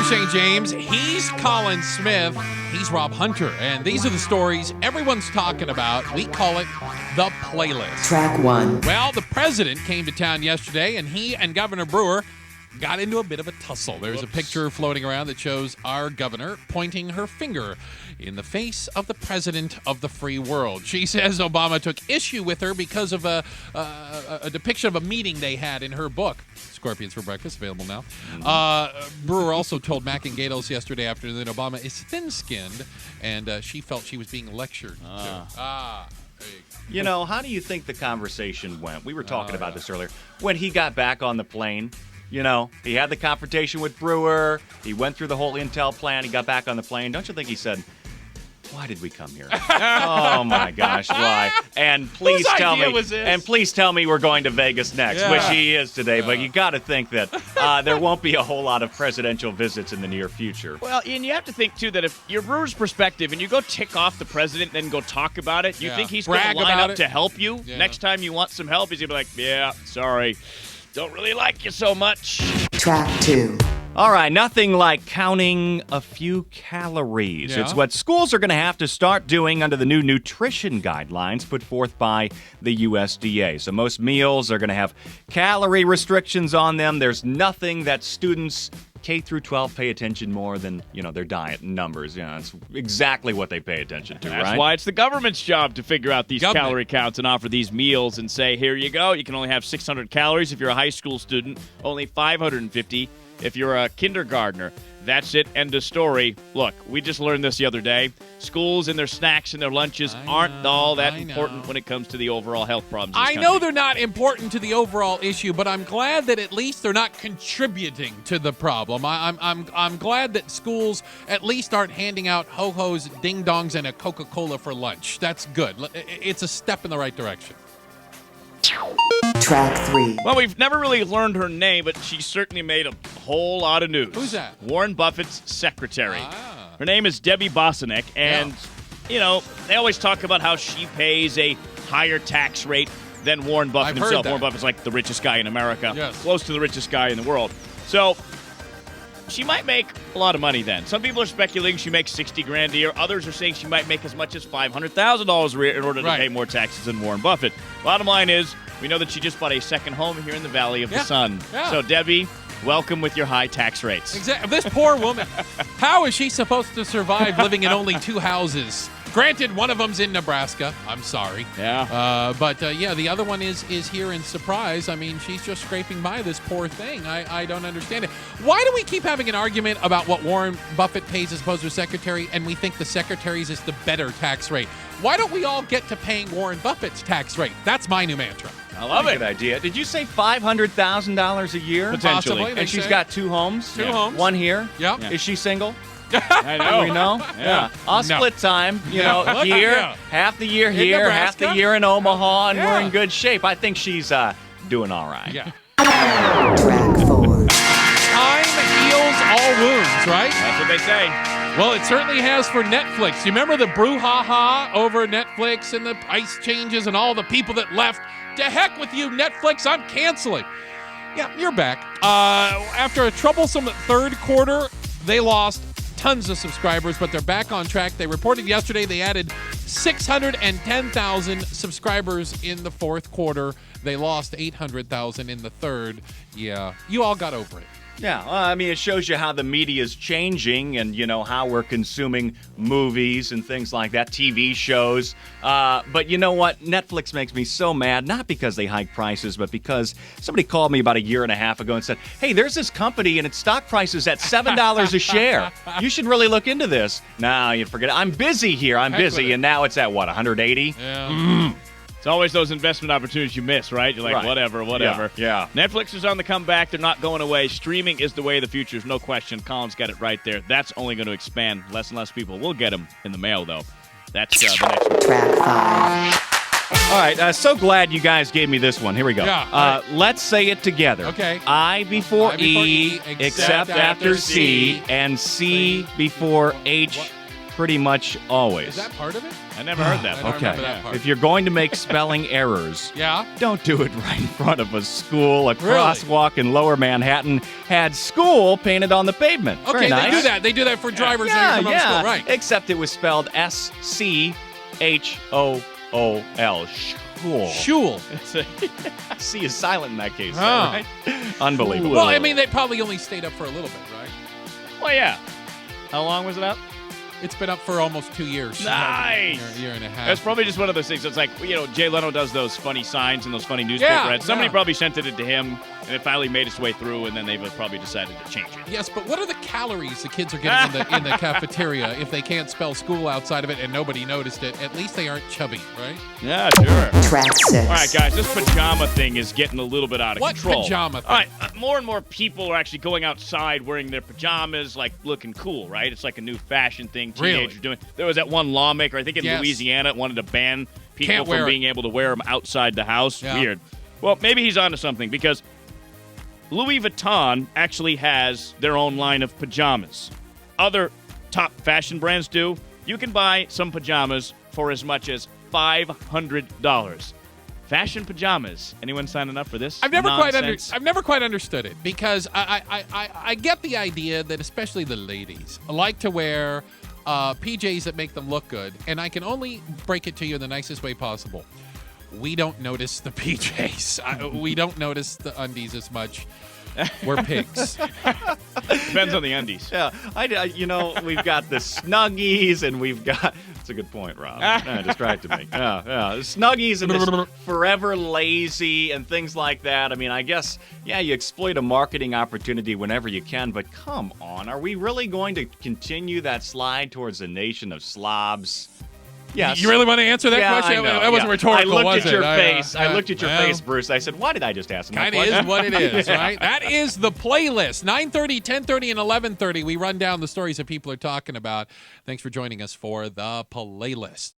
I'm Shane James. He's Colin Smith. He's Rob Hunter. And these are the stories everyone's talking about. We call it The Playlist. Track 1. Well, the president came to town yesterday, and he and Governor Brewer got into a bit of a tussle. There's a picture floating around that shows our governor pointing her finger in the face of the president of the free world. She says Obama took issue with her because of a depiction of a meeting they had in her book. Scorpions for Breakfast, available now. Brewer also told Mac and Gatos yesterday afternoon that Obama is thin-skinned, and she felt she was being lectured to. You know, how do you think the conversation went? We were talking about this earlier. When he got back on the plane, you know, he had the confrontation with Brewer. He went through the whole intel plan. He got back on the plane. Don't you think he said, why did we come here? Oh, my gosh, why? And please tell me. And please tell me we're going to Vegas next, which he is today. But you got to think that there won't be a whole lot of presidential visits in the near future. Well, and you have to think, too, that if you're Brewer's perspective and you go tick off the president and then go talk about it, you think he's going to line up to help you? Yeah. Next time you want some help, he's going to be like, yeah, sorry, don't really like you so much. Track 2. All right, nothing like counting a few calories. Yeah. It's what schools are going to have to start doing under the new nutrition guidelines put forth by the USDA. So most meals are going to have calorie restrictions on them. There's nothing that students K through 12 pay attention more than, their diet numbers. It's exactly what they pay attention to, right? That's why it's the government's job to figure out these calorie counts and offer these meals and say, here you go. You can only have 600 calories if you're a high school student, only 550 if you're a kindergartner. That's it. End of story. Look, we just learned this the other day. Schools and their snacks and their lunches aren't all that important when it comes to the overall health problems. I know they're not important to the overall issue, but I'm glad that at least they're not contributing to the problem. I'm glad that schools at least aren't handing out ho-hos, ding-dongs, and a Coca-Cola for lunch. That's good. It's a step in the right direction. Track 3. Well, we've never really learned her name, but she certainly made a whole lot of news. Who's that? Warren Buffett's secretary. Her name is Debbie Bosnick, and, they always talk about how she pays a higher tax rate than Warren Buffett himself. Warren Buffett's like the richest guy in America, close to the richest guy in the world. So she might make a lot of money then. Some people are speculating she makes $60,000 a year. Others are saying she might make as much as $500,000 a year in order to pay more taxes than Warren Buffett. Bottom line is, we know that she just bought a second home here in the Valley of the Sun. Yeah. So, Debbie, welcome with your high tax rates. Exactly. This poor woman, how is she supposed to survive living in only 2 houses? Granted, one of them's in Nebraska. I'm sorry. Yeah. But the other one is here in Surprise. I mean, she's just scraping by, this poor thing. I don't understand it. Why do we keep having an argument about what Warren Buffett pays as opposed to a secretary, and we think the secretary's is the better tax rate? Why don't we all get to paying Warren Buffett's tax rate? That's my new mantra. I love it. Good idea. Did you say $500,000 a year? Potentially. Possibly, And she's got 2 homes? 2 homes. One here? Yep. Is she single? I know. We know? Yeah. I'll split time, here, half the year In here, Nebraska? half the year in Omaha, and we're in good shape. I think she's doing all right. Yeah. Track 4. Time heals all wounds, right? That's what they say. Well, it certainly has for Netflix. You remember the brouhaha over Netflix and the price changes and all the people that left? To heck with you, Netflix, I'm canceling. Yeah, you're back. After a troublesome third quarter, they lost tons of subscribers, but they're back on track. They reported yesterday they added 610,000 subscribers in the fourth quarter. They lost 800,000 in the third. Yeah, you all got over it. Yeah, I mean, it shows you how the media is changing and, how we're consuming movies and things like that, TV shows. But you know what? Netflix makes me so mad, not because they hike prices, but because somebody called me about a year and a half ago and said, hey, there's this company and its stock price is at $7 a share. You should really look into this. No, you forget it. I'm busy here. I'm busy. And now it's at, what, 180? Yeah. It's always those investment opportunities you miss, right? You're like, whatever. Yeah. Netflix is on the comeback. They're not going away. Streaming is the way of the future. There's no question. Colin's got it right there. That's only going to expand. Less and less people will get them in the mail, though. That's the next one. Track 5. All right, so glad you guys gave me this one. Here we go. Yeah, let's say it together. Okay. I before, I before E, except after C, and C before H, pretty much always. Is that part of it? I never heard that. I don't remember that part. If you're going to make spelling errors, Yeah. don't do it right in front of a school. A Really? crosswalk in Lower Manhattan had school painted on the pavement. Okay, Very nice. they do that. They do that for drivers that are coming out of school, right? Except it was spelled S-C-H-O-O-L. School. Shul. C is silent in that case, Huh. right? Unbelievable. Well, I mean, they probably only stayed up for a little bit, right? Well, yeah. How long was it out? It's been up for almost 2 years. Nice. A year and a half. It's probably just one of those things. It's like, Jay Leno does those funny signs and those funny newspaper ads. Somebody probably sent it to him, and it finally made its way through, and then they've probably decided to change it. Yes, but what are the calories the kids are getting in the cafeteria if they can't spell school outside of it and nobody noticed it? At least they aren't chubby, right? Yeah, sure. Track 6. All right, guys, this pajama thing is getting a little bit out of What control. pajama thing? All right, more and more people are actually going outside wearing their pajamas, like looking cool, right? It's like a new fashion thing teenagers Really? doing. There was that one lawmaker, I think in Yes. Louisiana, wanted to ban people Can't wear from it. being able to wear them outside the house. Yeah. Weird. Well, maybe he's onto something because Louis Vuitton actually has their own line of pajamas. Other top fashion brands do. You can buy some pajamas for as much as $500. Fashion pajamas. Anyone signing up for this? I've never nonsense? quite understood it because I get the idea that especially the ladies like to wear PJs that make them look good, and I can only break it to you in the nicest way possible. We don't notice the PJs. We don't notice the undies as much. We're pigs. Depends on the undies. Yeah, we've got the Snuggies, and we've got. That's a good point, Rob. Distracted me. Yeah, Snuggies and this Forever Lazy and things like that. I mean, I guess, you exploit a marketing opportunity whenever you can, but come on, are we really going to continue that slide towards a nation of slobs? Yes. You really want to answer that question? I know, That wasn't rhetorical, I looked was at your it? face. I looked at your face, Bruce. I said, why did I just ask him that Kind of question? is what it is, right? That is the playlist. 9:30, 10:30, and 11:30. We run down the stories that people are talking about. Thanks for joining us for the playlist.